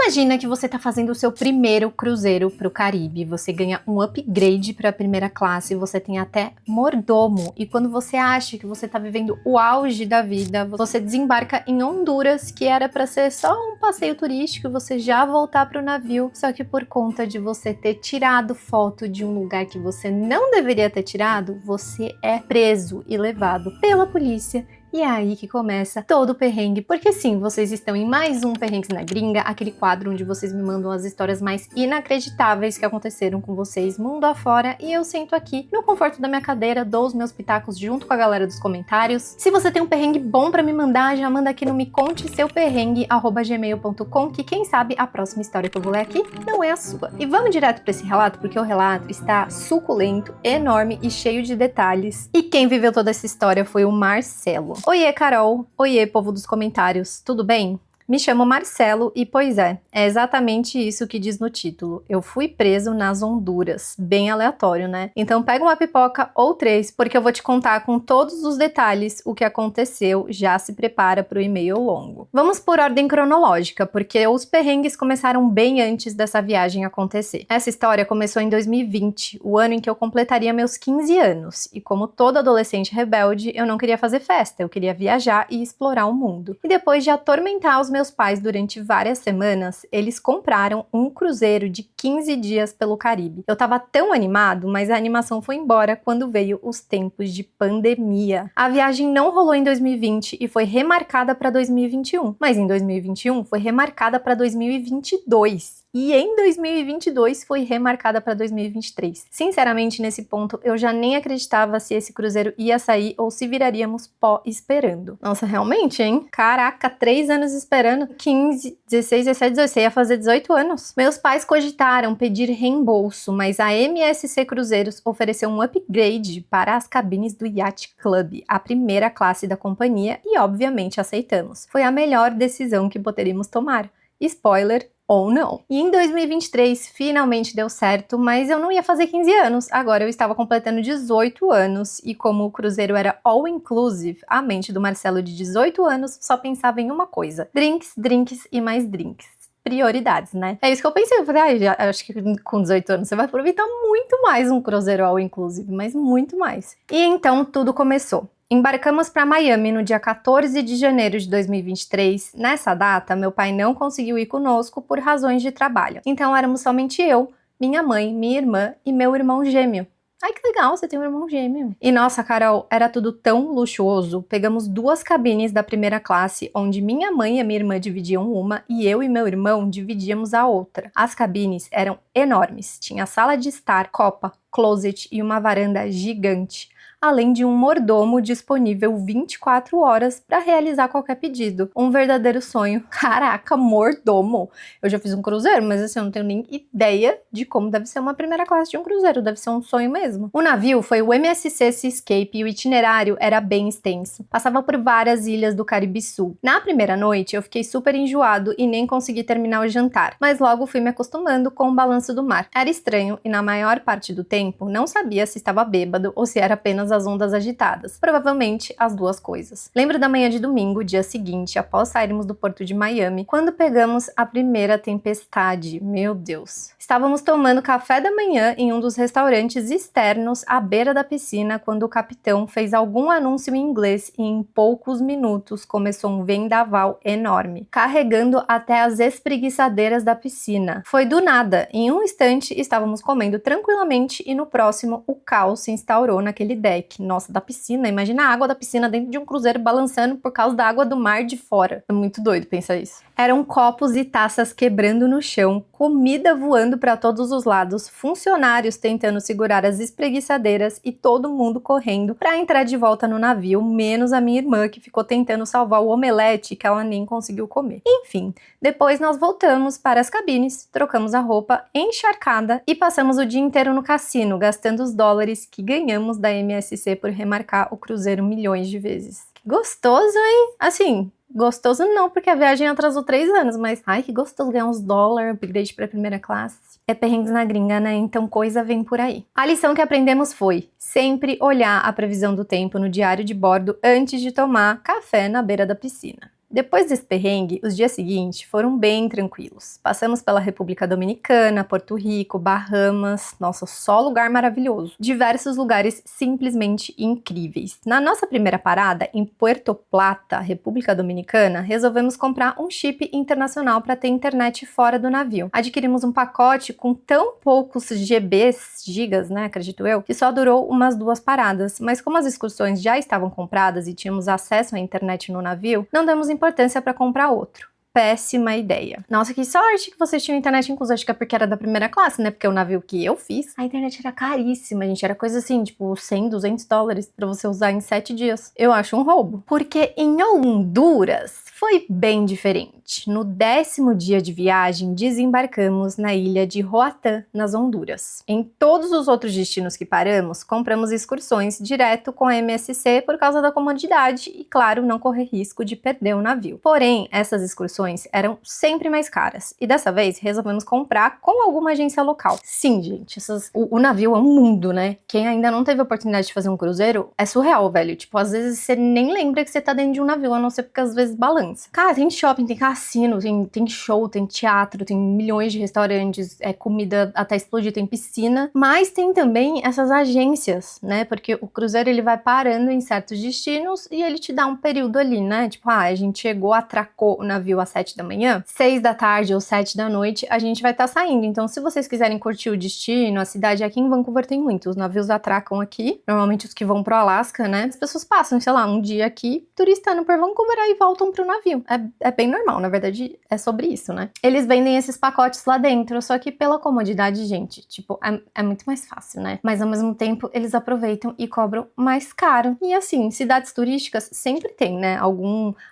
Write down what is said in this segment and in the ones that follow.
Imagina que você tá fazendo o seu primeiro cruzeiro pro Caribe, você ganha um upgrade para a primeira classe, você tem até mordomo, e quando você acha que você tá vivendo o auge da vida, você desembarca em Honduras, que era para ser só um passeio turístico, você já voltar pro navio, só que por conta de você ter tirado foto de um lugar que você não deveria ter tirado, você é preso e levado pela polícia. E é aí que começa todo o perrengue, porque sim, vocês estão em mais um Perrengues na Gringa, aquele quadro onde vocês me mandam as histórias mais inacreditáveis que aconteceram com vocês mundo afora, e eu sento aqui no conforto da minha cadeira, dou os meus pitacos junto com a galera dos comentários. Se você tem um perrengue bom pra me mandar, já manda aqui no meconteseuperrengue@gmail.com, que quem sabe a próxima história que eu vou ler aqui não é a sua. E vamos direto pra esse relato, porque o relato está suculento, enorme e cheio de detalhes. E quem viveu toda essa história foi o Marcelo. Oiê, Carol! Oiê, povo dos comentários, tudo bem? Me chamo Marcelo e, pois é exatamente isso que diz no título. Eu fui preso nas Honduras. Bem aleatório, né? Então pega uma pipoca ou 3, porque eu vou te contar com todos os detalhes o que aconteceu. Já se prepara para o e-mail longo. Vamos por ordem cronológica, porque os perrengues começaram bem antes dessa viagem acontecer. Essa história começou em 2020, o ano em que eu completaria meus 15 anos. E como todo adolescente rebelde, eu não queria fazer festa, eu queria viajar e explorar o mundo. E depois de atormentar os meus pais durante várias semanas, eles compraram um cruzeiro de 15 dias pelo Caribe. Eu tava tão animado, mas a animação foi embora quando veio os tempos de pandemia. A viagem não rolou em 2020 e foi remarcada para 2021, mas em 2021 foi remarcada para 2022. E em 2022 foi remarcada para 2023. Sinceramente, nesse ponto, eu já nem acreditava se esse cruzeiro ia sair ou se viraríamos pó esperando. Nossa, realmente, hein? Caraca, 3 anos esperando. 15, 16, 17, 18, você ia fazer 18 anos. Meus pais cogitaram pedir reembolso, mas a MSC Cruzeiros ofereceu um upgrade para as cabines do Yacht Club, a primeira classe da companhia, e obviamente aceitamos. Foi a melhor decisão que poderíamos tomar. Spoiler, ou não. E em 2023 finalmente deu certo, mas eu não ia fazer 15 anos, agora eu estava completando 18 anos e como o cruzeiro era all inclusive, a mente do Marcelo de 18 anos só pensava em uma coisa: drinks, drinks e mais drinks. Prioridades, né? É isso que eu pensei, eu falei, acho que com 18 anos você vai aproveitar muito mais um cruzeiro all inclusive, mas muito mais. E então tudo começou. Embarcamos para Miami no dia 14 de janeiro de 2023. Nessa data, meu pai não conseguiu ir conosco por razões de trabalho. Então éramos somente eu, minha mãe, minha irmã e meu irmão gêmeo. Ai, que legal, você tem um irmão gêmeo. E nossa, Carol, era tudo tão luxuoso. Pegamos 2 cabines da primeira classe, onde minha mãe e a minha irmã dividiam uma e eu e meu irmão dividíamos a outra. As cabines eram enormes. Tinha sala de estar, copa, closet e uma varanda gigante, além de um mordomo disponível 24 horas para realizar qualquer pedido. Um verdadeiro sonho. Caraca, mordomo! Eu já fiz um cruzeiro, mas assim, eu não tenho nem ideia de como deve ser uma primeira classe de um cruzeiro. Deve ser um sonho mesmo. O navio foi o MSC Seascape e o itinerário era bem extenso. Passava por várias ilhas do Caribe Sul. Na primeira noite, eu fiquei super enjoado e nem consegui terminar o jantar, mas logo fui me acostumando com o balanço do mar. Era estranho e na maior parte do tempo não sabia se estava bêbado ou se era apenas as ondas agitadas. Provavelmente as duas coisas. Lembro da manhã de domingo, dia seguinte, após sairmos do porto de Miami, quando pegamos a primeira tempestade. Meu Deus. Estávamos tomando café da manhã em um dos restaurantes externos à beira da piscina quando o capitão fez algum anúncio em inglês e em poucos minutos começou um vendaval enorme, carregando até as espreguiçadeiras da piscina. Foi do nada. Em um instante estávamos comendo tranquilamente e no próximo o caos se instaurou naquele deck. Nossa, da piscina, imagina a água da piscina dentro de um cruzeiro balançando por causa da água do mar de fora. É muito doido pensar isso. Eram copos e taças quebrando no chão, comida voando para todos os lados, funcionários tentando segurar as espreguiçadeiras e todo mundo correndo para entrar de volta no navio, menos a minha irmã que ficou tentando salvar o omelete que ela nem conseguiu comer. Enfim, depois nós voltamos para as cabines, trocamos a roupa encharcada e passamos o dia inteiro no cassino, gastando os dólares que ganhamos da MSC por remarcar o cruzeiro milhões de vezes. Que gostoso, hein? Assim, gostoso não, porque a viagem atrasou 3 anos, mas ai, que gostoso ganhar uns dólares, upgrade para a primeira classe. É perrengues na gringa, né? Então coisa vem por aí. A lição que aprendemos foi sempre olhar a previsão do tempo no diário de bordo antes de tomar café na beira da piscina. Depois desse perrengue, os dias seguintes foram bem tranquilos. Passamos pela República Dominicana, Porto Rico, Bahamas, nossa, só lugar maravilhoso. Diversos lugares simplesmente incríveis. Na nossa primeira parada, em Puerto Plata, República Dominicana, resolvemos comprar um chip internacional para ter internet fora do navio. Adquirimos um pacote com tão poucos gigas, né, acredito eu, que só durou umas 2 paradas, mas como as excursões já estavam compradas e tínhamos acesso à internet no navio, não demos importância para comprar outro. Péssima ideia. Nossa, que sorte que vocês tinham internet inclusa. Acho que é porque era da primeira classe, né? Porque o navio que eu fiz, a internet era caríssima, gente. Era coisa assim, tipo, 100, 200 dólares pra você usar em 7 dias. Eu acho um roubo. Porque em Honduras foi bem diferente. No 10º dia de viagem, desembarcamos na ilha de Roatán, nas Honduras. Em todos os outros destinos que paramos, compramos excursões direto com a MSC por causa da comodidade e, claro, não correr risco de perder o navio. Porém, essas excursões eram sempre mais caras, e dessa vez resolvemos comprar com alguma agência local. Sim, gente, o navio é um mundo, né? Quem ainda não teve a oportunidade de fazer um cruzeiro, é surreal, velho. Tipo, às vezes você nem lembra que você tá dentro de um navio, a não ser porque às vezes balança. Cara, tem shopping, tem cassino, tem show, tem teatro, tem milhões de restaurantes, comida até explodir, tem piscina, mas tem também essas agências, né? Porque o cruzeiro, ele vai parando em certos destinos e ele te dá um período ali, né? Tipo, a gente chegou, atracou o navio às 7 da manhã, 6 da tarde ou 7 da noite, a gente vai estar saindo. Então, se vocês quiserem curtir o destino, a cidade aqui em Vancouver tem muito. Os navios atracam aqui, normalmente os que vão pro Alasca, né? As pessoas passam, sei lá, um dia aqui, turistando por Vancouver, aí voltam pro navio. É bem normal, na verdade, é sobre isso, né? Eles vendem esses pacotes lá dentro, só que pela comodidade, gente, tipo, é muito mais fácil, né? Mas ao mesmo tempo, eles aproveitam e cobram mais caro. E assim, cidades turísticas sempre tem, né?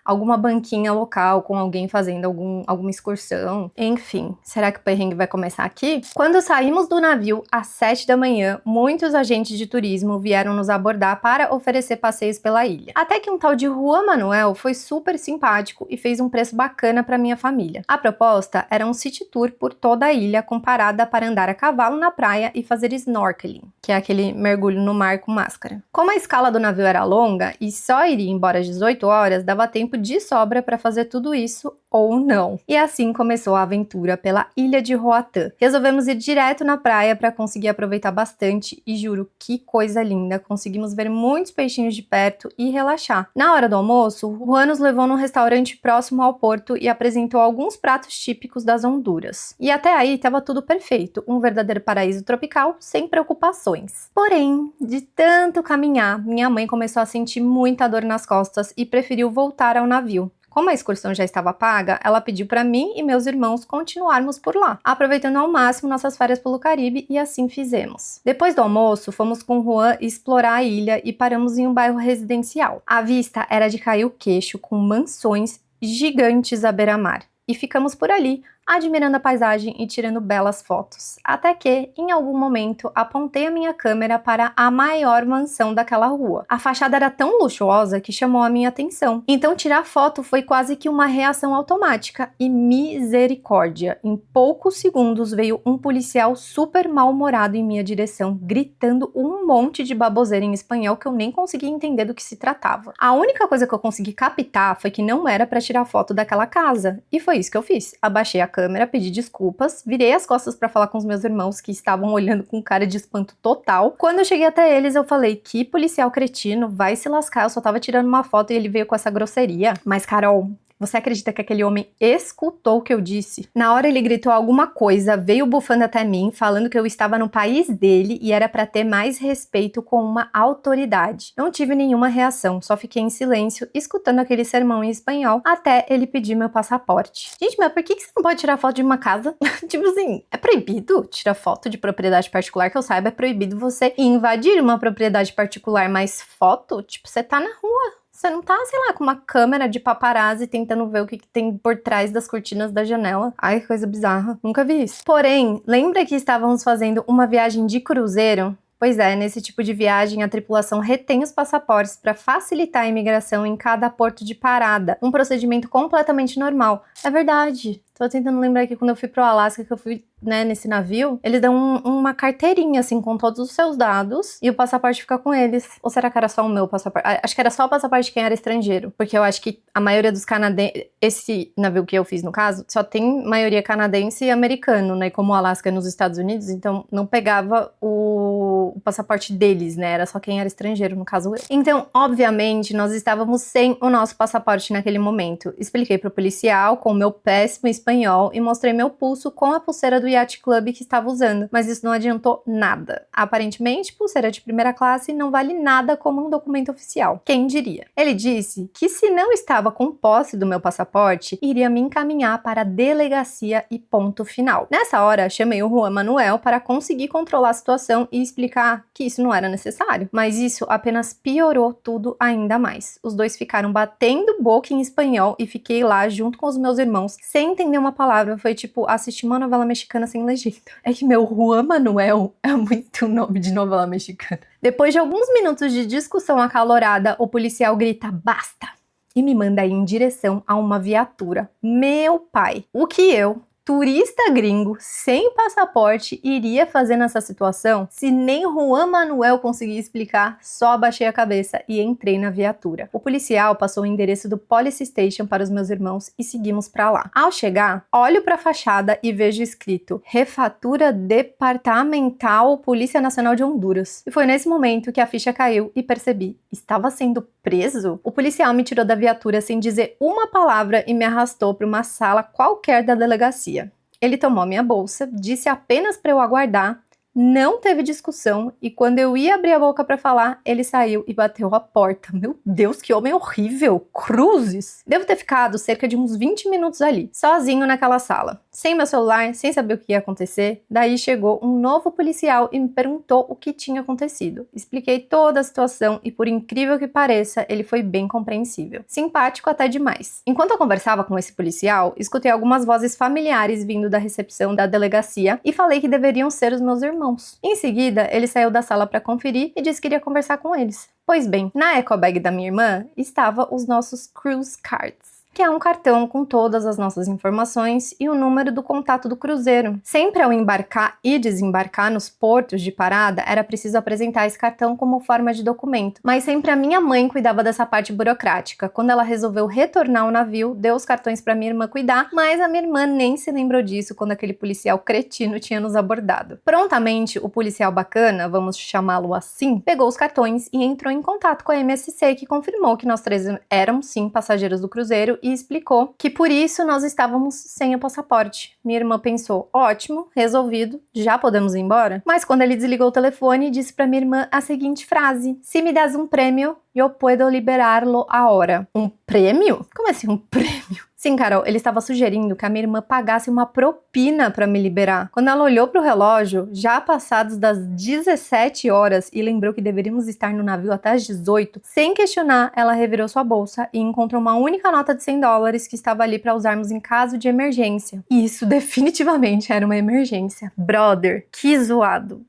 Alguma banquinha local com alguém fazendo alguma excursão. Enfim, será que o perrengue vai começar aqui? Quando saímos do navio às 7 da manhã, muitos agentes de turismo vieram nos abordar para oferecer passeios pela ilha. Até que um tal de Juan Manuel foi super simpático e fez um preço bacana para minha família. A proposta era um city tour por toda a ilha com parada para andar a cavalo na praia e fazer snorkeling, que é aquele mergulho no mar com máscara. Como a escala do navio era longa e só iria embora às 18 horas, dava tempo de sobra para fazer tudo isso ou não. E assim começou a aventura pela ilha de Roatán. Resolvemos ir direto na praia para conseguir aproveitar bastante e juro, que coisa linda. Conseguimos ver muitos peixinhos de perto e relaxar. Na hora do almoço, o Juan nos levou num restaurante próximo ao porto e apresentou alguns pratos típicos das Honduras. E até aí estava tudo perfeito, um verdadeiro paraíso tropical, sem preocupações. Porém, de tanto caminhar, minha mãe começou a sentir muita dor nas costas e preferiu voltar ao navio. Como a excursão já estava paga, ela pediu para mim e meus irmãos continuarmos por lá, aproveitando ao máximo nossas férias pelo Caribe, e assim fizemos. Depois do almoço, fomos com Juan explorar a ilha e paramos em um bairro residencial. A vista era de cair o queixo, com mansões gigantes à beira-mar. E ficamos por ali, admirando a paisagem e tirando belas fotos. Até que, em algum momento, apontei a minha câmera para a maior mansão daquela rua. A fachada era tão luxuosa que chamou a minha atenção. Então tirar foto foi quase que uma reação automática. E misericórdia! Em poucos segundos veio um policial super mal-humorado em minha direção, gritando um monte de baboseira em espanhol que eu nem conseguia entender do que se tratava. A única coisa que eu consegui captar foi que não era para tirar foto daquela casa. E foi isso que eu fiz. Abaixei a câmera, pedi desculpas, virei as costas para falar com os meus irmãos que estavam olhando com cara de espanto total. Quando eu cheguei até eles, eu falei: que policial cretino, vai se lascar, eu só tava tirando uma foto e ele veio com essa grosseria. Mas, Carol, você acredita que aquele homem escutou o que eu disse? Na hora ele gritou alguma coisa, veio bufando até mim, falando que eu estava no país dele e era para ter mais respeito com uma autoridade. Não tive nenhuma reação, só fiquei em silêncio, escutando aquele sermão em espanhol, até ele pedir meu passaporte. Gente, mas por que você não pode tirar foto de uma casa? Tipo assim, é proibido tirar foto de propriedade particular, que eu saiba, é proibido você invadir uma propriedade particular, mas foto, tipo, você tá na rua. Você não tá, sei lá, com uma câmera de paparazzi tentando ver o que tem por trás das cortinas da janela. Ai, que coisa bizarra. Nunca vi isso. Porém, lembra que estávamos fazendo uma viagem de cruzeiro? Pois é, nesse tipo de viagem, a tripulação retém os passaportes para facilitar a imigração em cada porto de parada. Um procedimento completamente normal. É verdade. Tô tentando lembrar aqui quando eu fui pro Alasca, que eu fui, né, nesse navio, eles dão uma carteirinha, assim, com todos os seus dados e o passaporte fica com eles. Ou será que era só o meu passaporte? Acho que era só o passaporte de quem era estrangeiro, porque eu acho que a maioria dos canadenses, esse navio que eu fiz no caso, só tem maioria canadense e americano, né, como o Alasca é nos Estados Unidos, então não pegava o passaporte deles, né, era só quem era estrangeiro, no caso eu. Então, obviamente, nós estávamos sem o nosso passaporte naquele momento. Expliquei pro policial com o meu péssimo espanhol e mostrei meu pulso com a pulseira do Yacht Club que estava usando, mas isso não adiantou nada. Aparentemente, pulseira de primeira classe não vale nada como um documento oficial. Quem diria? Ele disse que se não estava com posse do meu passaporte, iria me encaminhar para a delegacia e ponto final. Nessa hora, chamei o Juan Manuel para conseguir controlar a situação e explicar que isso não era necessário, mas isso apenas piorou tudo ainda mais. Os dois ficaram batendo boca em espanhol e fiquei lá junto com os meus irmãos sem entender uma palavra. Foi tipo assistir uma novela mexicana sem legenda. É que meu Juan Manuel é muito nome de novela mexicana. Depois de alguns minutos de discussão acalorada, o policial grita "basta" e me manda ir em direção a uma viatura. Meu pai, o que eu, turista gringo, sem passaporte, iria fazer nessa situação? Se nem Juan Manuel conseguia explicar, só abaixei a cabeça e entrei na viatura. O policial passou o endereço do Police Station para os meus irmãos e seguimos para lá. Ao chegar, olho para a fachada e vejo escrito Jefatura Departamental Polícia Nacional de Honduras. E foi nesse momento que a ficha caiu e percebi, estava sendo preso? O policial me tirou da viatura sem dizer uma palavra e me arrastou para uma sala qualquer da delegacia. Ele tomou minha bolsa, disse apenas para eu aguardar, não teve discussão e quando eu ia abrir a boca para falar, ele saiu e bateu a porta. Meu Deus, que homem horrível! Cruzes! Devo ter ficado cerca de uns 20 minutos ali, sozinho naquela sala, sem meu celular, sem saber o que ia acontecer. Daí chegou um novo policial e me perguntou o que tinha acontecido. Expliquei toda a situação e, por incrível que pareça, ele foi bem compreensível. Simpático até demais. Enquanto eu conversava com esse policial, escutei algumas vozes familiares vindo da recepção da delegacia e falei que deveriam ser os meus irmãos. Em seguida, ele saiu da sala para conferir e disse que iria conversar com eles. Pois bem, na ecobag da minha irmã estava os nossos cruise cards, que é um cartão com todas as nossas informações e o número do contato do cruzeiro. Sempre ao embarcar e desembarcar nos portos de parada, era preciso apresentar esse cartão como forma de documento, mas sempre a minha mãe cuidava dessa parte burocrática. Quando ela resolveu retornar ao navio, deu os cartões para minha irmã cuidar, mas a minha irmã nem se lembrou disso quando aquele policial cretino tinha nos abordado. Prontamente, o policial bacana, vamos chamá-lo assim, pegou os cartões e entrou em contato com a MSC, que confirmou que nós três éramos sim passageiros do cruzeiro e explicou que por isso nós estávamos sem o passaporte. Minha irmã pensou, ótimo, resolvido, já podemos ir embora? Mas quando ele desligou o telefone, disse para minha irmã a seguinte frase: se me das um prêmio, eu puedo liberá-lo agora. Um prêmio? Como assim um prêmio? Sim, Carol, ele estava sugerindo que a minha irmã pagasse uma propina para me liberar. Quando ela olhou para o relógio, já passados das 17 horas e lembrou que deveríamos estar no navio até as 18, sem questionar, ela revirou sua bolsa e encontrou uma única nota de $100 que estava ali para usarmos em caso de emergência. E isso definitivamente era uma emergência. Brother, que zoado.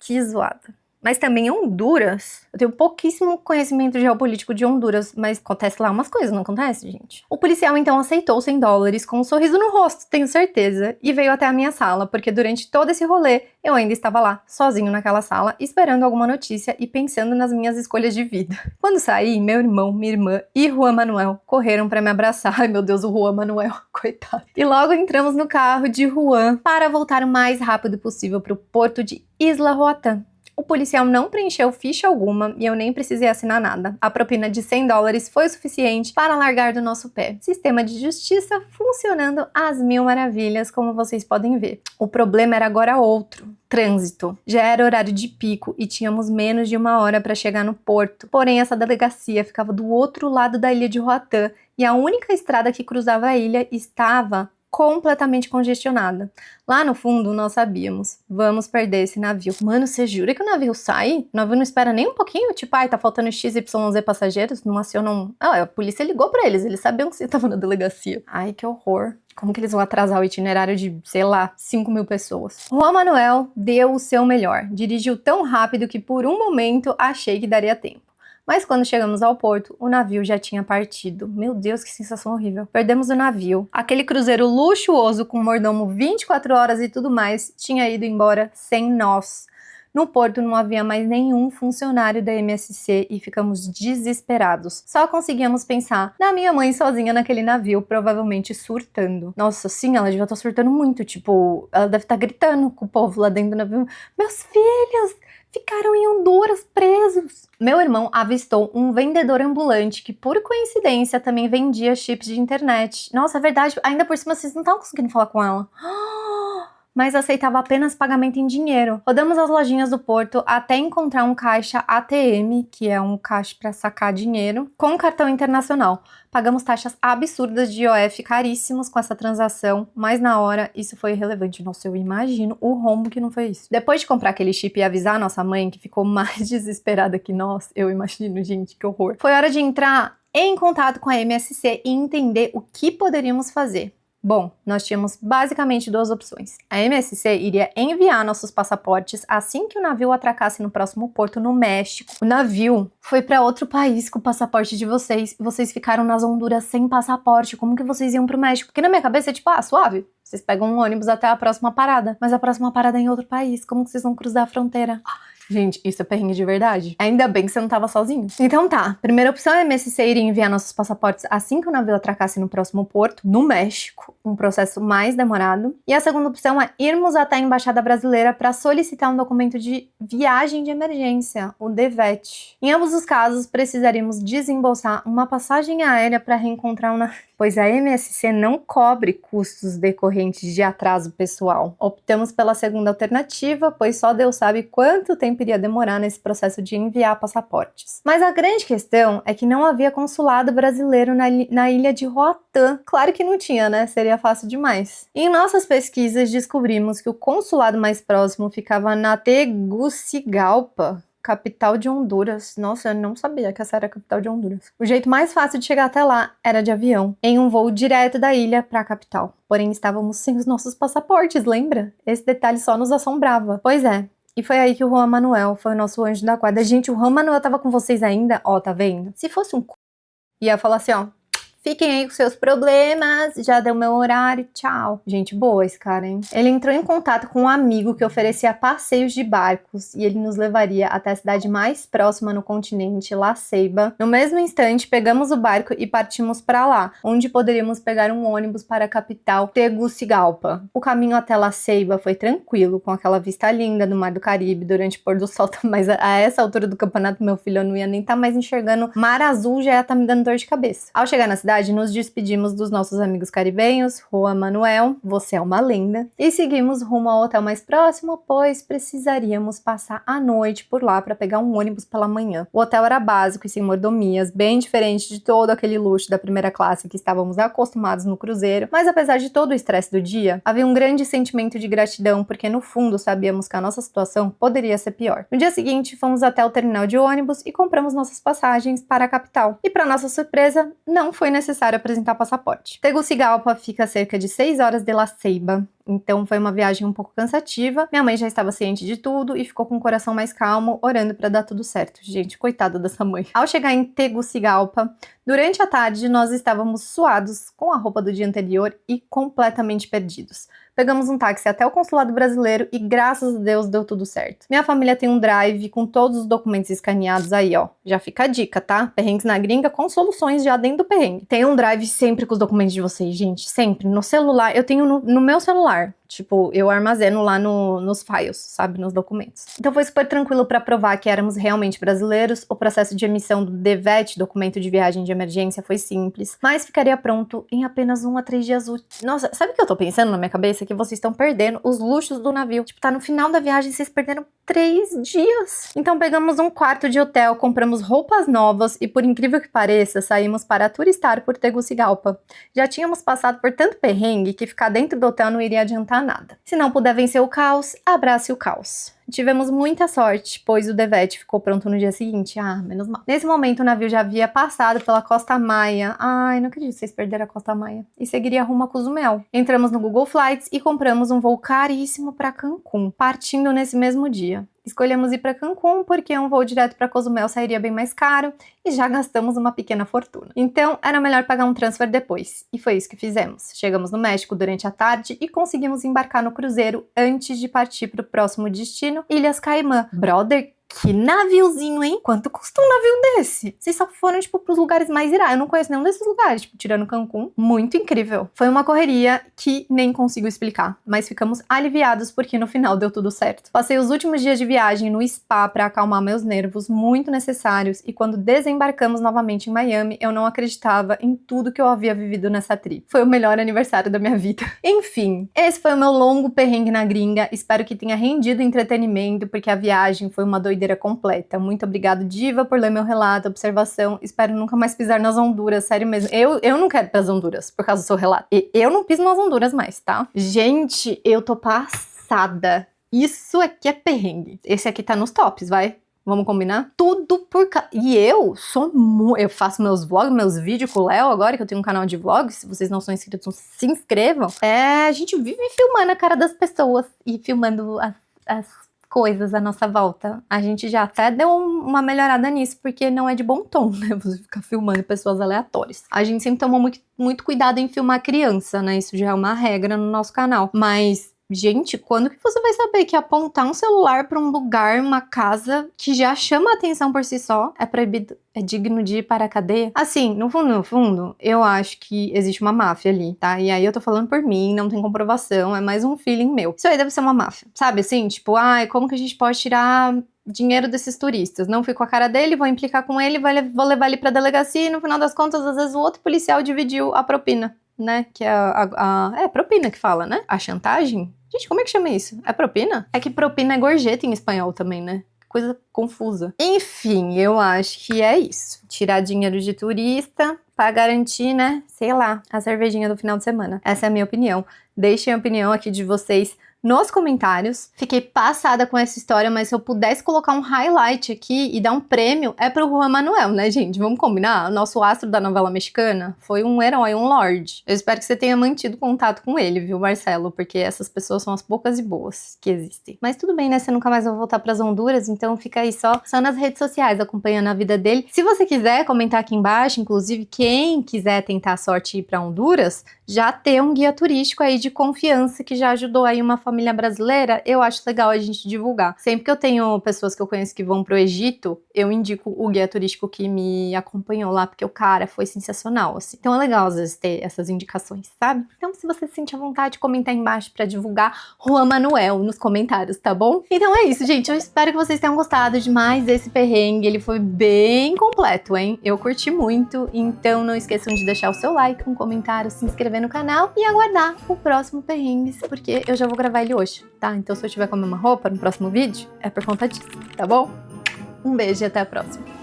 Que zoado. Mas também Honduras, eu tenho pouquíssimo conhecimento geopolítico de Honduras, mas acontece lá umas coisas, não acontece, gente? O policial então aceitou $100 com um sorriso no rosto, tenho certeza, e veio até a minha sala, porque durante todo esse rolê eu ainda estava lá, sozinho naquela sala, esperando alguma notícia e pensando nas minhas escolhas de vida. Quando saí, meu irmão, minha irmã e Juan Manuel correram para me abraçar. Ai meu Deus, o Juan Manuel, coitado. E logo entramos no carro de Juan para voltar o mais rápido possível para o porto de Isla Roatán. O policial não preencheu ficha alguma e eu nem precisei assinar nada. A propina de $100 foi o suficiente para largar do nosso pé. Sistema de justiça funcionando às mil maravilhas, como vocês podem ver. O problema era agora outro. Trânsito. Já era horário de pico e tínhamos menos de 1 hora para chegar no porto. Porém, essa delegacia ficava do outro lado da ilha de Roatán e a única estrada que cruzava a ilha estava completamente congestionada. Lá no fundo, nós sabíamos, vamos perder esse navio. Mano, você jura que o navio sai? O navio não espera nem um pouquinho? Tipo, ai, tá faltando XYZ passageiros? Não acionam... Ah, a polícia ligou pra eles sabiam que vocês estavam na delegacia. Ai, que horror. Como que eles vão atrasar o itinerário de, sei lá, 5.000 pessoas? Juan Manuel deu o seu melhor. Dirigiu tão rápido que por um momento achei que daria tempo. Mas quando chegamos ao porto, o navio já tinha partido. Meu Deus, que sensação horrível. Perdemos o navio. Aquele cruzeiro luxuoso com mordomo 24 horas e tudo mais tinha ido embora sem nós. No porto não havia mais nenhum funcionário da MSC e ficamos desesperados. Só conseguíamos pensar na minha mãe sozinha naquele navio, provavelmente surtando. Nossa, sim, ela devia estar surtando muito. Tipo, ela deve estar gritando com o povo lá dentro do navio. Meus filhos ficaram em Honduras presos. Meu irmão avistou um vendedor ambulante que, por coincidência, também vendia chips de internet. Nossa, é verdade. Ainda por cima, vocês não estavam conseguindo falar com ela. Mas aceitava apenas pagamento em dinheiro. Rodamos as lojinhas do porto até encontrar um caixa ATM, que é um caixa para sacar dinheiro, com cartão internacional. Pagamos taxas absurdas de IOF caríssimos com essa transação, mas na hora isso foi irrelevante. Nossa, eu imagino o rombo que não foi isso. Depois de comprar aquele chip e avisar a nossa mãe, que ficou mais desesperada que nós, eu imagino, gente, que horror. Foi hora de entrar em contato com a MSC e entender o que poderíamos fazer. Bom, nós tínhamos basicamente duas opções. A MSC iria enviar nossos passaportes assim que o navio atracasse no próximo porto no México. O navio foi para outro país com o passaporte de vocês e vocês ficaram nas Honduras sem passaporte. Como que vocês iam pro México? Porque na minha cabeça é tipo, suave. Vocês pegam um ônibus até a próxima parada. Mas a próxima parada é em outro país. Como que vocês vão cruzar a fronteira? Gente, isso é perrengue de verdade? Ainda bem que você não tava sozinho. Então tá, primeira opção é a MSC iria enviar nossos passaportes assim que o navio atracasse no próximo porto, no México, um processo mais demorado. E a segunda opção é irmos até a Embaixada Brasileira para solicitar um documento de viagem de emergência, o DVET. Em ambos os casos, precisaríamos desembolsar uma passagem aérea para reencontrar o navio, pois a MSC não cobre custos decorrentes de atraso pessoal. Optamos pela segunda alternativa, pois só Deus sabe quanto tempo iria demorar nesse processo de enviar passaportes. Mas a grande questão é que não havia consulado brasileiro na ilha de Roatán. Claro que não tinha, né? Seria fácil demais. Em nossas pesquisas, descobrimos que o consulado mais próximo ficava na Tegucigalpa, capital de Honduras. Nossa, eu não sabia que essa era a capital de Honduras. O jeito mais fácil de chegar até lá era de avião, em um voo direto da ilha para a capital. Porém, estávamos sem os nossos passaportes, lembra? Esse detalhe só nos assombrava. Pois é. E foi aí que o Juan Manuel foi o nosso anjo da guarda. Gente, o Juan Manuel tava com vocês ainda? Ó, tá vendo? Se fosse um ia falar assim, ó. Fiquem aí com seus problemas, já deu meu horário, tchau. Gente boa esse cara, hein? Ele entrou em contato com um amigo que oferecia passeios de barcos e ele nos levaria até a cidade mais próxima no continente, La Ceiba. No mesmo instante, pegamos o barco e partimos para lá, onde poderíamos pegar um ônibus para a capital, Tegucigalpa. O caminho até La Ceiba foi tranquilo, com aquela vista linda do Mar do Caribe durante o pôr do sol, mas a essa altura do campeonato, meu filho, eu não ia nem estar mais enxergando mar azul, já ia estar me dando dor de cabeça. Ao chegar na cidade, nos despedimos dos nossos amigos caribenhos, Juan Manuel, você é uma lenda, e seguimos rumo ao hotel mais próximo, pois precisaríamos passar a noite por lá para pegar um ônibus pela manhã. O hotel era básico e sem mordomias, bem diferente de todo aquele luxo da primeira classe que estávamos acostumados no cruzeiro, mas apesar de todo o estresse do dia, havia um grande sentimento de gratidão, porque no fundo sabíamos que a nossa situação poderia ser pior. No dia seguinte, fomos até o terminal de ônibus e compramos nossas passagens para a capital. E para nossa surpresa, não foi necessário apresentar passaporte. Tegucigalpa fica a cerca de 6 horas de La Ceiba, então foi uma viagem um pouco cansativa. Minha mãe já estava ciente de tudo e ficou com o coração mais calmo, orando para dar tudo certo. Gente, coitada dessa mãe. Ao chegar em Tegucigalpa, durante a tarde nós estávamos suados com a roupa do dia anterior e completamente perdidos. Pegamos um táxi até o consulado brasileiro e graças a Deus deu tudo certo. Minha família tem um drive com todos os documentos escaneados aí, ó. Já fica a dica, tá? Perrengues na gringa com soluções já dentro do perrengue. Tem um drive sempre com os documentos de vocês, gente. Sempre. No celular. Eu tenho no meu celular. Tipo, eu armazeno lá nos files, sabe? Nos documentos. Então foi super tranquilo para provar que éramos realmente brasileiros. O processo de emissão do DVET, documento de viagem de emergência, foi simples, mas ficaria pronto em apenas 1 a 3 dias úteis. Nossa, sabe o que eu tô pensando na minha cabeça? Que vocês estão perdendo os luxos do navio. Tipo, tá no final da viagem, vocês perderam 3 dias. Então pegamos um quarto de hotel, compramos roupas novas e, por incrível que pareça, saímos para turistar por Tegucigalpa. Já tínhamos passado por tanto perrengue que ficar dentro do hotel não iria adiantar nada. Se não puder vencer o caos, abrace o caos. Tivemos muita sorte, pois o DVET ficou pronto no dia seguinte. Menos mal. Nesse momento, o navio já havia passado pela Costa Maia. Ai, não acredito que vocês perderam a Costa Maia. E seguiria rumo a Cozumel. Entramos no Google Flights e compramos um voo caríssimo para Cancún, partindo nesse mesmo dia. Escolhemos ir para Cancún porque um voo direto para Cozumel sairia bem mais caro e já gastamos uma pequena fortuna. Então, era melhor pagar um transfer depois. E foi isso que fizemos. Chegamos no México durante a tarde e conseguimos embarcar no cruzeiro antes de partir para o próximo destino, Ilhas Caimã. Brother, que naviozinho, hein? Quanto custa um navio desse? Vocês só foram, tipo, pros lugares mais irados. Eu não conheço nenhum desses lugares, tipo, tirando Cancún. Muito incrível. Foi uma correria que nem consigo explicar, mas ficamos aliviados porque no final deu tudo certo. Passei os últimos dias de viagem no spa pra acalmar meus nervos, muito necessários, e quando desembarcamos novamente em Miami, eu não acreditava em tudo que eu havia vivido nessa trip. Foi o melhor aniversário da minha vida. Enfim, esse foi o meu longo perrengue na gringa. Espero que tenha rendido entretenimento, porque a viagem foi uma doideira completa. Muito obrigado, Diva, por ler meu relato, observação. Espero nunca mais pisar nas Honduras, sério mesmo. Eu não quero ir pras Honduras por causa do seu relato. Eu não piso nas Honduras mais, tá? Gente, eu tô passada. Isso aqui é perrengue. Esse aqui tá nos tops, vai? Vamos combinar? Tudo por causa... E eu faço meus vlogs, meus vídeos com o Léo agora, que eu tenho um canal de vlogs. Se vocês não são inscritos, se inscrevam. A gente vive filmando a cara das pessoas e filmando as coisas à nossa volta. A gente já até deu uma melhorada nisso, porque não é de bom tom, né? Você ficar filmando pessoas aleatórias. A gente sempre tomou muito cuidado em filmar criança, né? Isso já é uma regra no nosso canal. Mas, gente, quando que você vai saber que apontar um celular pra um lugar, uma casa, que já chama a atenção por si só, é proibido, é digno de ir para a cadeia? Assim, no fundo, eu acho que existe uma máfia ali, tá? E aí eu tô falando por mim, não tem comprovação, é mais um feeling meu. Isso aí deve ser uma máfia, sabe? Assim, tipo, ai, como que a gente pode tirar dinheiro desses turistas? Não fui com a cara dele, vou implicar com ele, vou levar ele pra delegacia e no final das contas, às vezes o outro policial dividiu a propina, né? Que é propina que fala, né? A chantagem? Gente, como é que chama isso? É propina? É que propina é gorjeta em espanhol também, né? Coisa confusa. Enfim, eu acho que é isso. Tirar dinheiro de turista pra garantir, né? Sei lá, a cervejinha do final de semana. Essa é a minha opinião. Deixem a opinião aqui de vocês nos comentários. Fiquei passada com essa história, mas se eu pudesse colocar um highlight aqui e dar um prêmio, é pro Juan Manuel, né, gente? Vamos combinar? O nosso astro da novela mexicana foi um herói, um lorde. Eu espero que você tenha mantido contato com ele, viu, Marcelo? Porque essas pessoas são as poucas e boas que existem. Mas tudo bem, né? Você nunca mais vai voltar pras Honduras, então fica aí só nas redes sociais, acompanhando a vida dele. Se você quiser comentar aqui embaixo, inclusive, quem quiser tentar a sorte e ir pra Honduras, já ter um guia turístico aí de confiança que já ajudou aí uma família brasileira, eu acho legal a gente divulgar. Sempre que eu tenho pessoas que eu conheço que vão pro Egito, eu indico o guia turístico que me acompanhou lá, porque o cara foi sensacional, assim. Então é legal às vezes ter essas indicações, sabe? Então se você se sente à vontade, comenta aí embaixo pra divulgar Juan Manuel nos comentários, tá bom? Então é isso, gente. Eu espero que vocês tenham gostado de mais esse perrengue. Ele foi bem completo, hein? Eu curti muito, então não esqueçam de deixar o seu like, um comentário, se inscrever no canal e aguardar o próximo perrengues, porque eu já vou gravar ele hoje, tá? Então se eu tiver com a mesma roupa no próximo vídeo, é por conta disso, tá bom? Um beijo e até a próxima.